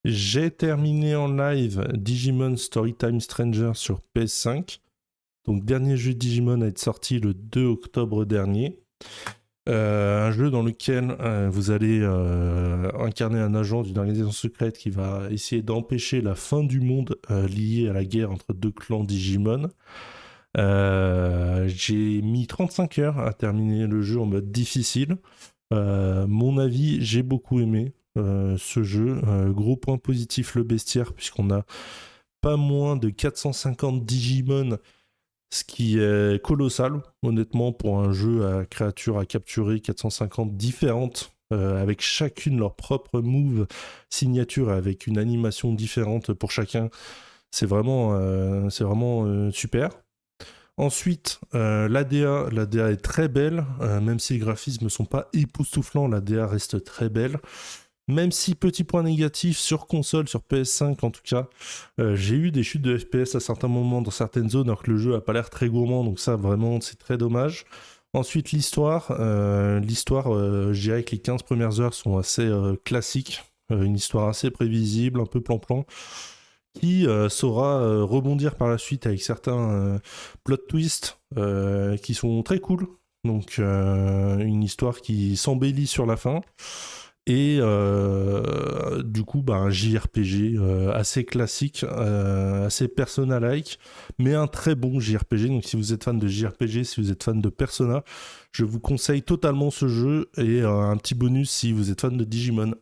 J'ai terminé en live Digimon Storytime Stranger sur PS5. Donc, dernier jeu Digimon à être sorti le 2 octobre dernier. Un jeu dans lequel vous allez incarner un agent d'une organisation secrète qui va essayer d'empêcher la fin du monde liée à la guerre entre deux clans Digimon. J'ai mis 35 heures à terminer le jeu en mode difficile. Mon avis, j'ai beaucoup aimé ce jeu. Gros point positif, le bestiaire, puisqu'on a pas moins de 450 Digimon, ce qui est colossal, honnêtement, pour un jeu à créatures à capturer, 450 différentes, avec chacune leur propre move signature, avec une animation différente pour chacun. C'est vraiment super. Ensuite, l'ADA est très belle, même si les graphismes ne sont pas époustouflants, l'ADA reste très belle. Même si, petit point négatif, sur console, sur PS5 en tout cas, j'ai eu des chutes de FPS à certains moments dans certaines zones, alors que le jeu n'a pas l'air très gourmand, donc ça vraiment c'est très dommage. Ensuite l'histoire, je dirais que les 15 premières heures sont assez classiques, une histoire assez prévisible, un peu plan-plan, qui saura rebondir par la suite avec certains plot twists qui sont très cool. Donc une histoire qui s'embellit sur la fin. Et du coup, un JRPG assez classique, assez Persona-like, mais un très bon JRPG. Donc si vous êtes fan de JRPG, si vous êtes fan de Persona, je vous conseille totalement ce jeu et un petit bonus si vous êtes fan de Digimon.